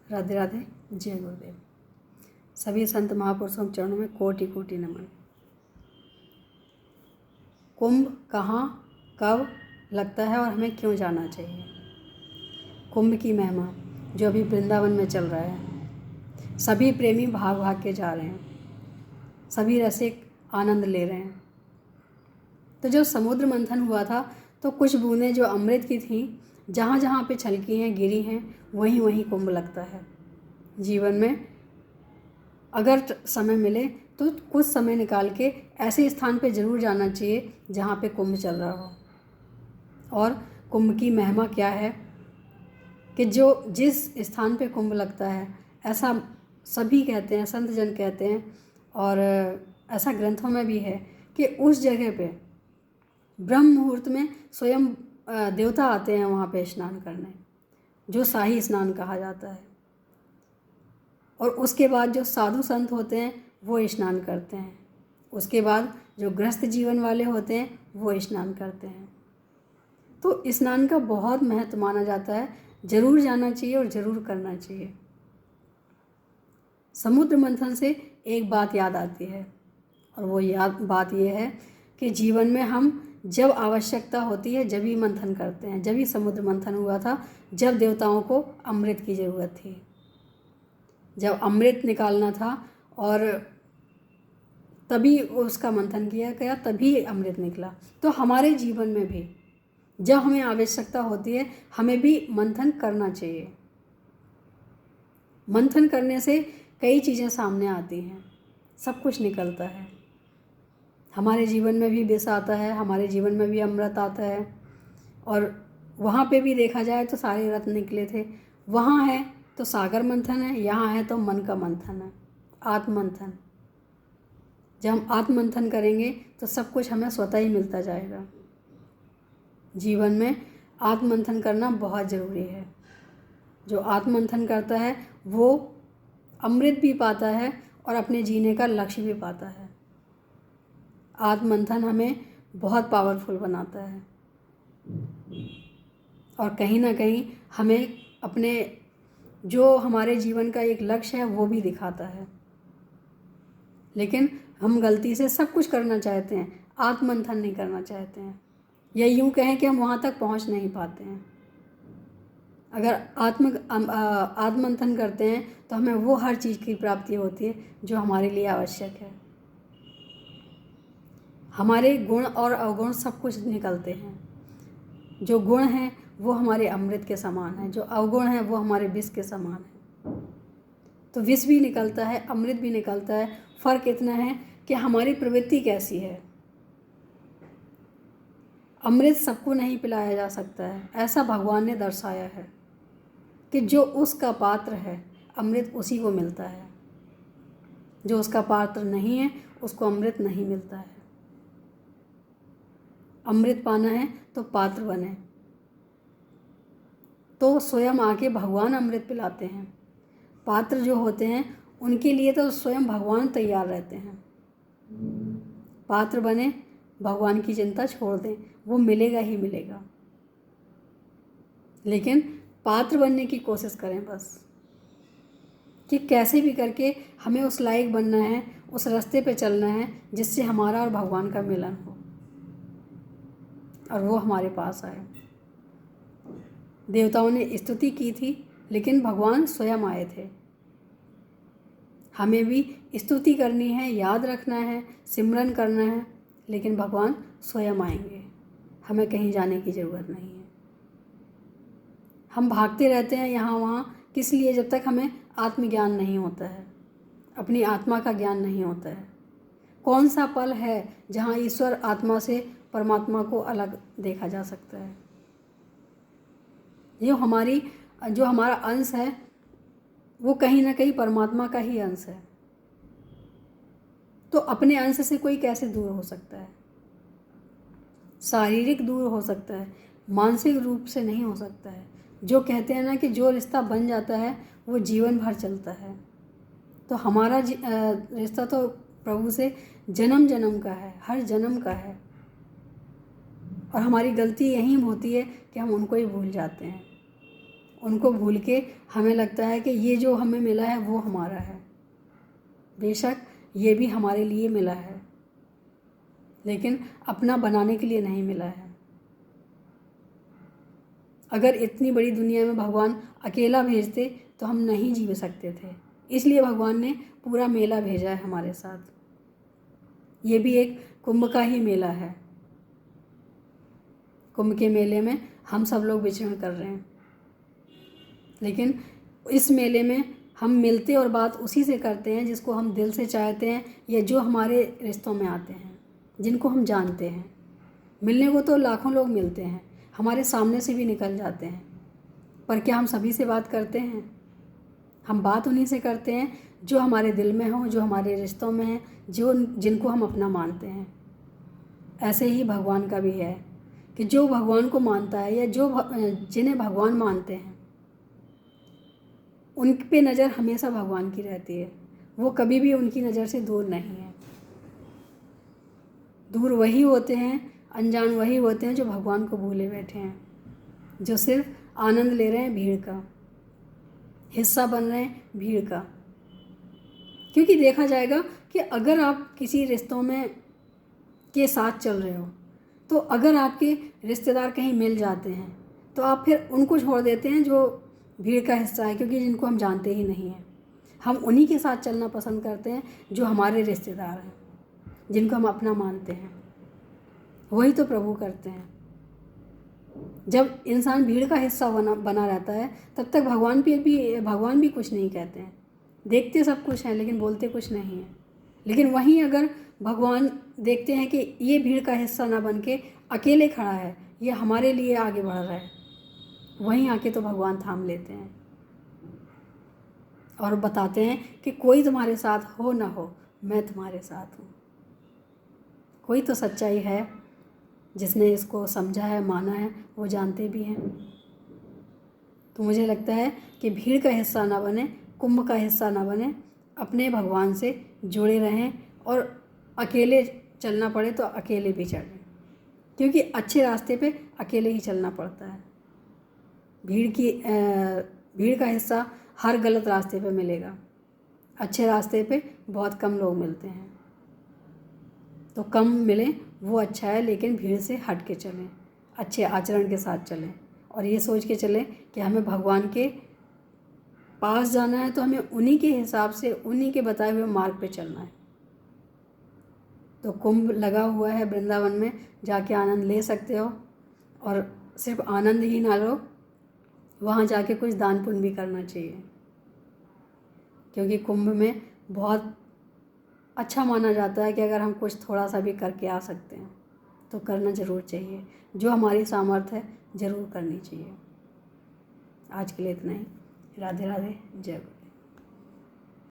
राधे राधे। जय गुरुदेव। सभी संत महापुरुषों के चरणों में कोटि कोटि नमन। कुंभ कहाँ कब लगता है और हमें क्यों जाना चाहिए? कुंभ की महिमा जो अभी वृंदावन में चल रहा है, सभी प्रेमी भाग भाग के जा रहे हैं, सभी रसिक आनंद ले रहे हैं। तो जब समुद्र मंथन हुआ था तो कुछ बूंदें जो अमृत की थीं, जहाँ जहाँ पे छलकी हैं, गिरी हैं, वहीं वहीं कुंभ लगता है। जीवन में अगर समय मिले तो कुछ समय निकाल के ऐसे स्थान पे ज़रूर जाना चाहिए जहाँ पे कुंभ चल रहा हो। और कुंभ की महिमा क्या है कि जो जिस स्थान पे कुंभ लगता है, ऐसा सभी कहते हैं, संत जन कहते हैं, और ऐसा ग्रंथों में भी है कि उस जगह पे ब्रह्म मुहूर्त में स्वयं देवता आते हैं वहाँ पे स्नान करने, जो शाही स्नान कहा जाता है। और उसके बाद जो साधु संत होते हैं वो स्नान करते हैं। उसके बाद जो गृहस्थ जीवन वाले होते हैं वो स्नान करते हैं। तो स्नान का बहुत महत्व माना जाता है, ज़रूर जाना चाहिए और ज़रूर करना चाहिए। समुद्र मंथन से एक बात याद आती है, और वो बात ये है कि जीवन में हम जब आवश्यकता होती है जब ही मंथन करते हैं। जब ही समुद्र मंथन हुआ था, जब देवताओं को अमृत की ज़रूरत थी, जब अमृत निकालना था, और तभी उसका मंथन किया गया, तभी अमृत निकला। तो हमारे जीवन में भी जब हमें आवश्यकता होती है, हमें भी मंथन करना चाहिए। मंथन करने से कई चीज़ें सामने आती हैं, सब कुछ निकलता है। हमारे जीवन में भी विष आता है, हमारे जीवन में भी अमृत आता है। और वहाँ पे भी देखा जाए तो सारे रत्न निकले थे। वहाँ है तो सागर मंथन है, यहाँ है तो मन का मंथन है, आत्ममंथन। जब हम आत्ममंथन करेंगे तो सब कुछ हमें स्वतः ही मिलता जाएगा। जीवन में आत्ममंथन करना बहुत ज़रूरी है। जो आत्ममंथन करता है वो अमृत भी पाता है और अपने जीने का लक्ष्य भी पाता है। आत्ममंथन हमें बहुत पावरफुल बनाता है और कहीं ना कहीं हमें अपने जो हमारे जीवन का एक लक्ष्य है वो भी दिखाता है। लेकिन हम गलती से सब कुछ करना चाहते हैं, आत्ममंथन नहीं करना चाहते हैं, या यूँ कहें कि हम वहाँ तक पहुँच नहीं पाते हैं। अगर आत्ममंथन करते हैं तो हमें वो हर चीज़ की प्राप्ति होती है जो हमारे लिए आवश्यक है। हमारे गुण और अवगुण सब कुछ निकलते हैं। जो गुण हैं वो हमारे अमृत के समान है, जो अवगुण हैं वो हमारे विष के समान है। तो विष भी निकलता है, अमृत भी निकलता है। फ़र्क इतना है कि हमारी प्रवृत्ति कैसी है। अमृत सबको नहीं पिलाया जा सकता है, ऐसा भगवान ने दर्शाया है कि जो उसका पात्र है अमृत उसी को मिलता है। जो उसका पात्र नहीं है उसको अमृत नहीं मिलता है। अमृत पाना है तो पात्र बने। तो स्वयं आके भगवान अमृत पिलाते हैं। पात्र जो होते हैं उनके लिए तो स्वयं भगवान तैयार रहते हैं। पात्र बने, भगवान की चिंता छोड़ दें, वो मिलेगा ही मिलेगा। लेकिन पात्र बनने की कोशिश करें बस, कि कैसे भी करके हमें उस लायक बनना है, उस रास्ते पे चलना है जिससे हमारा और भगवान का मिलन हो और वो हमारे पास आए। देवताओं ने स्तुति की थी लेकिन भगवान स्वयं आए थे। हमें भी स्तुति करनी है, याद रखना है, सिमरन करना है, लेकिन भगवान स्वयं आएंगे। हमें कहीं जाने की ज़रूरत नहीं है। हम भागते रहते हैं यहाँ वहाँ, किस लिए? जब तक हमें आत्मज्ञान नहीं होता है, अपनी आत्मा का ज्ञान नहीं होता है। कौन सा पल है जहाँ ईश्वर आत्मा से परमात्मा को अलग देखा जा सकता है? जो हमारा अंश है वो कहीं ना कहीं परमात्मा का ही अंश है। तो अपने अंश से कोई कैसे दूर हो सकता है? शारीरिक दूर हो सकता है, मानसिक रूप से नहीं हो सकता है। जो कहते हैं ना कि जो रिश्ता बन जाता है वो जीवन भर चलता है। तो हमारा रिश्ता तो प्रभु से जन्म जन्म का है, हर जन्म का है। और हमारी गलती यही होती है कि हम उनको ही भूल जाते हैं, उनको भूल के हमें लगता है कि ये जो हमें मिला है वो हमारा है। बेशक ये भी हमारे लिए मिला है, लेकिन अपना बनाने के लिए नहीं मिला है। अगर इतनी बड़ी दुनिया में भगवान अकेला भेजते तो हम नहीं जी सकते थे, इसलिए भगवान ने पूरा मेला भेजा है हमारे साथ। ये भी एक कुंभ का ही मेला है। कुंभ के मेले में हम सब लोग विचरण कर रहे हैं, लेकिन इस मेले में हम मिलते और बात उसी से करते हैं जिसको हम दिल से चाहते हैं, या जो हमारे रिश्तों में आते हैं, जिनको हम जानते हैं। मिलने को तो लाखों लोग मिलते हैं, हमारे सामने से भी निकल जाते हैं, पर क्या हम सभी से बात करते हैं? हम बात उन्हीं से करते हैं जो हमारे दिल में हो, जो हमारे रिश्तों में हैं, जिनको हम अपना मानते हैं। ऐसे ही भगवान का भी है कि जो भगवान को मानता है या जिन्हें भगवान मानते हैं, उन पे नज़र हमेशा भगवान की रहती है। वो कभी भी उनकी नज़र से दूर नहीं है। दूर वही होते हैं, अनजान वही होते हैं जो भगवान को भूले बैठे हैं, जो सिर्फ आनंद ले रहे हैं भीड़ का, हिस्सा बन रहे हैं भीड़ का। क्योंकि देखा जाएगा कि अगर आप किसी रिश्तों में के साथ चल रहे हो, तो अगर आपके रिश्तेदार कहीं मिल जाते हैं तो आप फिर उनको छोड़ देते हैं जो भीड़ का हिस्सा है, क्योंकि जिनको हम जानते ही नहीं हैं। हम उन्हीं के साथ चलना पसंद करते हैं जो हमारे रिश्तेदार हैं, जिनको हम अपना मानते हैं। वही तो प्रभु करते हैं। जब इंसान भीड़ का हिस्सा बना रहता है, तब तक भगवान भी कुछ नहीं कहते हैं। देखते सब कुछ है लेकिन बोलते कुछ नहीं है। लेकिन वहीं अगर भगवान देखते हैं कि ये भीड़ का हिस्सा ना बन के अकेले खड़ा है, ये हमारे लिए आगे बढ़ रहा है, वहीं आके तो भगवान थाम लेते हैं और बताते हैं कि कोई तुम्हारे साथ हो ना हो, मैं तुम्हारे साथ हूँ। कोई तो सच्चाई है, जिसने इसको समझा है, माना है, वो जानते भी हैं। तो मुझे लगता है कि भीड़ का हिस्सा ना बने, कुंभ का हिस्सा ना बने, अपने भगवान से जुड़े रहें और अकेले चलना पड़े तो अकेले भी चलें, क्योंकि अच्छे रास्ते पे अकेले ही चलना पड़ता है। भीड़ का हिस्सा हर गलत रास्ते पे मिलेगा, अच्छे रास्ते पे बहुत कम लोग मिलते हैं। तो कम मिलें वो अच्छा है, लेकिन भीड़ से हट के चलें, अच्छे आचरण के साथ चलें और ये सोच के चलें कि हमें भगवान के पास जाना है, तो हमें उन्हीं के हिसाब से, उन्हीं के बताए हुए मार्ग पे चलना है। तो कुंभ लगा हुआ है वृंदावन में, जाके आनंद ले सकते हो। और सिर्फ आनंद ही ना लो, वहाँ जाके कुछ दान पुण्य भी करना चाहिए, क्योंकि कुंभ में बहुत अच्छा माना जाता है कि अगर हम कुछ थोड़ा सा भी करके आ सकते हैं तो करना ज़रूर चाहिए। जो हमारी सामर्थ्य है ज़रूर करनी चाहिए। आज के लिए इतना ही। राधे राधे, जय गुरु।